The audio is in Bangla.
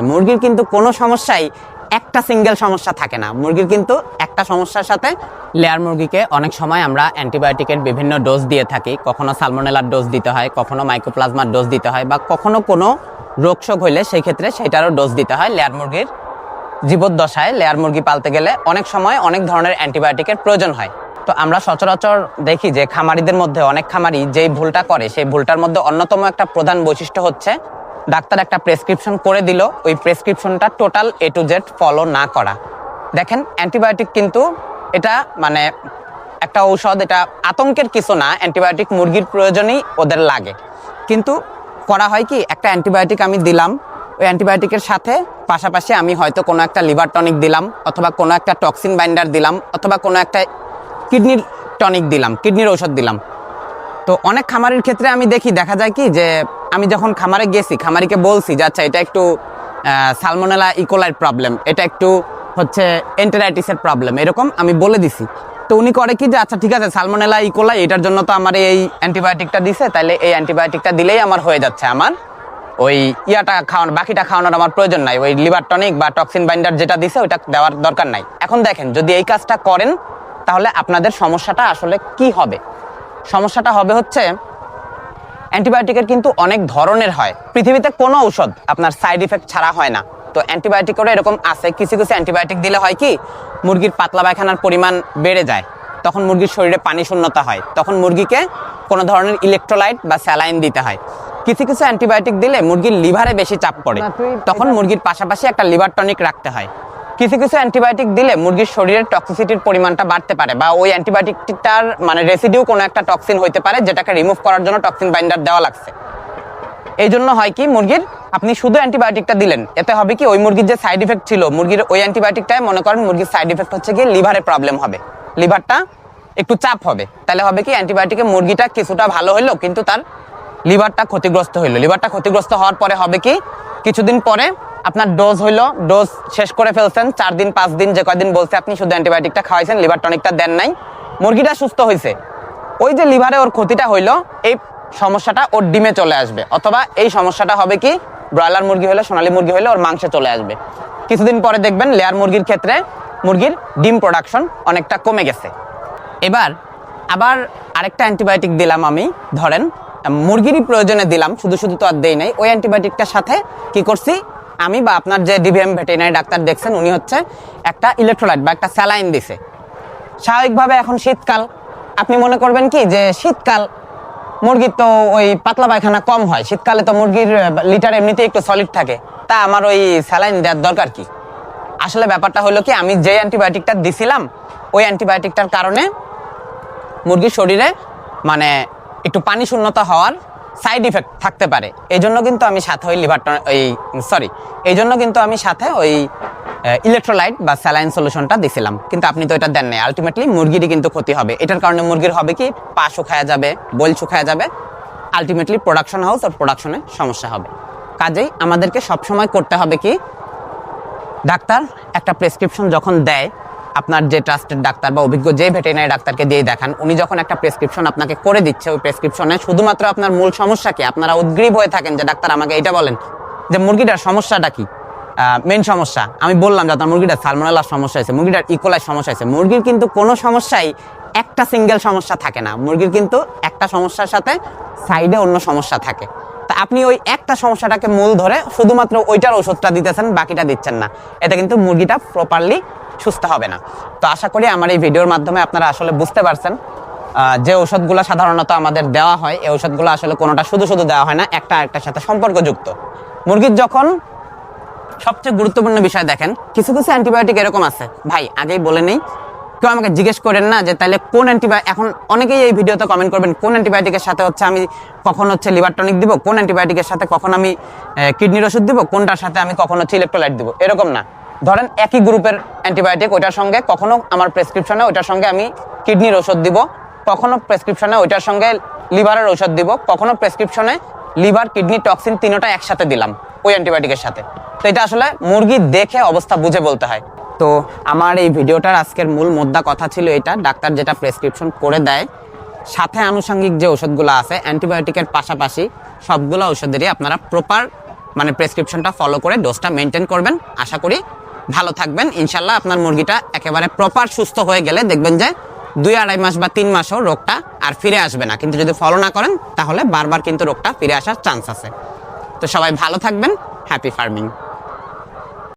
মুরগির কিন্তু কোনো সমস্যাই একটা সিঙ্গেল সমস্যা থাকে না। মুরগির কিন্তু একটা সমস্যার সাথে লেয়ার মুরগিকে অনেক সময় আমরা অ্যান্টিবায়োটিকের বিভিন্ন ডোজ দিয়ে থাকি। কখনো সালমোনেলার ডোজ দিতে হয়, কখনো মাইকোপ্লাজমার ডোজ দিতে হয়, বা কখনো কোনো রোগশোক হইলে সেই ক্ষেত্রে সেটারও ডোজ দিতে হয়। লেয়ার মুরগির জীবদ্দশায় লেয়ার মুরগি পালতে গেলে অনেক সময় অনেক ধরনের অ্যান্টিবায়োটিকের প্রয়োজন হয়। তো আমরা সচরাচর দেখি যে খামারিদের মধ্যে অনেক খামারি যেই ভুলটা করে, সেই ভুলটার মধ্যে অন্যতম একটা প্রধান বৈশিষ্ট্য হচ্ছে ডাক্তার একটা প্রেসক্রিপশন করে দিল, ওই প্রেসক্রিপশনটা total A to Z follow না করা। দেখেন, অ্যান্টিবায়োটিক কিন্তু এটা মানে একটা ঔষধ, এটা আতঙ্কের কিছু না। অ্যান্টিবায়োটিক মুরগির প্রয়োজনেই ওদের লাগে, কিন্তু করা হয় কি, একটা অ্যান্টিবায়োটিক আমি দিলাম, ওই অ্যান্টিবায়োটিকের সাথে পাশাপাশি আমি হয়তো কোনো একটা লিভার টনিক দিলাম, অথবা কোনো একটা টক্সিন বাইন্ডার দিলাম, অথবা কোনো একটা কিডনির টনিক দিলাম, কিডনির ঔষধ দিলাম। তো অনেক খামারের ক্ষেত্রে আমি দেখা যায় কি যে আমি যখন খামারে গেছি, খামারিকে বলছি যে আচ্ছা এটা একটু সালমোনেলা ইকোলাইর প্রবলেম, এটা একটু হচ্ছে এন্টেরাইটিসের প্রবলেম, এরকম আমি বলে দিছি। তো উনি করে কি যে আচ্ছা ঠিক আছে, সালমোনেলা ইকোলাই এটার জন্য তো আমার এই অ্যান্টিবায়োটিকটা দিছে, তাইলে এই অ্যান্টিবায়োটিকটা দিলেই আমার হয়ে যাচ্ছে, আমার ওই ইয়াটা খাওয়ানো, বাকিটা খাওয়ানোর আমার প্রয়োজন নাই, ওই লিভার টনিক বা টক্সিন বাইন্ডার যেটা দিছে ওইটা দেওয়ার দরকার নাই। এখন দেখেন, যদি এই কাজটা করেন তাহলে আপনাদের সমস্যাটা আসলে কি হবে? সমস্যাটা হবে হচ্ছে অ্যান্টিবায়োটিকের কিন্তু অনেক ধরনের হয়। পৃথিবীতে কোনো ঔষধ আপনার সাইড ইফেক্ট ছাড়া হয় না। তো অ্যান্টিবায়োটিকেরও এরকম আছে। কিছু কিছু অ্যান্টিবায়োটিক দিলে হয় কি, মুরগির পাতলা পায়খানার পরিমাণ বেড়ে যায়, তখন মুরগির শরীরে পানি শূন্যতা হয়, তখন মুরগিকে কোনো ধরনের ইলেকট্রোলাইট বা স্যালাইন দিতে হয়। কিছু কিছু অ্যান্টিবায়োটিক দিলে মুরগির লিভারে বেশি চাপ পড়ে, তখন মুরগির পাশাপাশি একটা লিভার টনিক রাখতে হয়। কিছু কিছু অ্যান্টিবায়োটিক দিলে মুরগির শরীরের টক্সিসিটির পরিমাণটা বাড়তে পারে, বা ওই অ্যান্টিবায়োটিকটার মানে রেসিডিউ কোনো একটা টক্সিন হইতে পারে, যেটাকে রিমুভ করার জন্য টক্সিন বাইন্ডার দেওয়া লাগছে। এই জন্য হয় কি, মুরগির আপনি শুধু অ্যান্টিবায়োটিকটা দিলেন, এতে হবে কি, ওই মুরগির যে সাইড ইফেক্ট ছিল, মুরগির ওই অ্যান্টিবায়োটিকটায় মনে করেন মুরগির সাইড ইফেক্ট হচ্ছে কি লিভারে প্রবলেম হবে, লিভারটা একটু চাপ হবে। তাহলে হবে কি, অ্যান্টিবায়োটিকে মুরগিটা কিছুটা ভালো হইলো, কিন্তু তার লিভারটা ক্ষতিগ্রস্ত হইলো। লিভারটা ক্ষতিগ্রস্ত হওয়ার পরে হবে কি, কিছুদিন পরে আপনার ডোজ হইলো, ডোজ শেষ করে ফেলছেন, 4 দিন 5 দিন যে কয়দিন বলছে আপনি শুধু অ্যান্টিবায়োটিকটা খাওয়াইছেন, লিভার টনিকটা দেন নাই, মুরগিটা সুস্থ হয়েছে। ওই যে লিভারে ওর ক্ষতিটা হইলো, এই সমস্যাটা ওর ডিমে চলে আসবে, অথবা এই সমস্যাটা হবে কি, ব্রয়লার মুরগি হলে, সোনালী মুরগি হলে ওর মাংসে চলে আসবে। কিছুদিন পরে দেখবেন লেয়ার মুরগির ক্ষেত্রে মুরগির ডিম প্রোডাকশন অনেকটা কমে গেছে। এবার আবার আরেকটা অ্যান্টিবায়োটিক দিলাম আমি, ধরেন মুরগিরই প্রয়োজনে দিলাম, শুধু শুধু তো আর দেই নাই। ওই অ্যান্টিবায়োটিকটার সাথে কি করছি আমি, বা আপনার যে ডিভিএম ভেটেরিনারি ডাক্তার দেখছেন, উনি হচ্ছে একটা ইলেকট্রোলাইট বা একটা স্যালাইন দিছে। স্বাভাবিকভাবে এখন শীতকাল, আপনি মনে করবেন কি যে শীতকাল, মুরগির তো ওই পাতলা পায়খানা কম হয়, শীতকালে তো মুরগির লিটার এমনিতেই একটু সলিড থাকে, তা আমার ওই স্যালাইন দেওয়ার দরকার কি? আসলে ব্যাপারটা হলো কি, আমি যে অ্যান্টিবায়োটিকটা দিছিলাম, ওই অ্যান্টিবায়োটিকটার কারণে মুরগির শরীরে মানে একটু পানি শূন্যতা হওয়ার সাইড ইফেক্ট থাকতে পারে। এই জন্য কিন্তু আমি সাথে ওই এই জন্য কিন্তু আমি সাথে ওই ইলেকট্রোলাইট বা স্যালাইন সলিউশনটা দিছিলাম, কিন্তু আপনি তো এটা দেন নাই। আলটিমেটলি মুরগিরই কিন্তু ক্ষতি হবে। এটার কারণে মুরগির হবে কি, পা শুকায়া যাবে, বল শুকায়া যাবে, আলটিমেটলি প্রোডাকশন হাউস আর প্রোডাকশনে সমস্যা হবে। কাজেই আমাদেরকে সবসময় করতে হবে কি, ডাক্তার একটা প্রেসক্রিপশন যখন দেয়, আপনার যে ট্রাস্টেড ডাক্তার বা অভিজ্ঞ যে ভেটেরিনারি ডাক্তারকে দিয়ে দেখান, উনি যখন একটা প্রেসক্রিপশন আপনাকে করে দিচ্ছে, ওই প্রেসক্রিপশনে শুধুমাত্র আপনার মূল সমস্যা কি, আপনারা উদ্গ্রীব হয়ে থাকেন যে ডাক্তার আমাকে এটা বলেন যে মুরগিটার সমস্যাটা কি, মেন সমস্যা আমি বললাম যে আপনার মুরগিটার সালমোনেলার সমস্যা হয়েছে, মুরগিটার ইকোলাই সমস্যা হয়েছে। মুরগির কিন্তু কোনো সমস্যাই একটা সিঙ্গেল সমস্যা থাকে না, মুরগির কিন্তু একটা সমস্যার সাথে সাইডে অন্য সমস্যা থাকে। তা আপনি ওই একটা সমস্যাটাকে মূল ধরে শুধুমাত্র ওইটার ওষুধটা দিতেছেন, বাকিটা দিচ্ছেন না, এতে কিন্তু মুরগিটা প্রপারলি সুস্থ হবে না। তো আশা করি আমার এই ভিডিওর মাধ্যমে আপনারা আসলে বুঝতে পারছেন যে ঔষধগুলো সাধারণত আমাদের দেওয়া হয়, এই ঔষধগুলো আসলে কোনোটা শুধু শুধু দেওয়া হয় না, একটা আরেকটার সাথে সম্পর্কযুক্ত। মুরগির যখন সবচেয়ে গুরুত্বপূর্ণ বিষয় দেখেন, কিছু কিছু অ্যান্টিবায়োটিক এরকম আছে, ভাই আগেই বলে নেই, কেউ আমাকে জিজ্ঞেস করেন না যে তাহলে কোন অ্যান্টিবায়োটিক, এখন অনেকেই এই ভিডিওতে কমেন্ট করবেন কোন অ্যান্টিবায়োটিকের সাথে হচ্ছে আমি কখন হচ্ছে লিভার টনিক দিব, কোন অ্যান্টিবায়োটিকের সাথে কখন আমি কিডনির ওষুধ দিব, কোনটার সাথে আমি কখন হচ্ছে ইলেকট্রোলাইট দিব। এরকম না, ধরেন একই গ্রুপের অ্যান্টিবায়োটিক, ওইটার সঙ্গে কখনো আমার প্রেসক্রিপশনে ওইটার সঙ্গে আমি কিডনির ওষুধ দিব, কখনো প্রেসক্রিপশনে ওইটার সঙ্গে লিভারের ওষুধ দিব, কখনো প্রেসক্রিপশনে লিভার কিডনি টক্সিন তিনোটা একসাথে দিলাম ওই অ্যান্টিবায়োটিকের সাথে। তো এটা আসলে মুরগি দেখে অবস্থা বুঝে বলতে হয়। তো আমার এই ভিডিওটার আজকের মূল মুদ্রা কথা ছিল এটা, ডাক্তার যেটা প্রেসক্রিপশন করে দেয়, সাথে আনুষঙ্গিক যে ওষুধগুলো আছে অ্যান্টিবায়োটিকের পাশাপাশি সবগুলো ওষুধেরই আপনারা প্রপার মানে প্রেসক্রিপশনটা ফলো করে ডোজটা মেনটেন করবেন। আশা করি ভালো থাকবেন ইনশাল্লাহ। আপনার মুরগিটা একেবারে প্রপার সুস্থ হয়ে গেলে দেখবেন যে 2-2.5 মাস বা 3 মাসও রোগটা আর ফিরে আসবে না। কিন্তু যদি ফলো না করেন তাহলে বারবার কিন্তু রোগটা ফিরে আসার চান্স আছে। তো সবাই ভালো থাকবেন। Happy farming.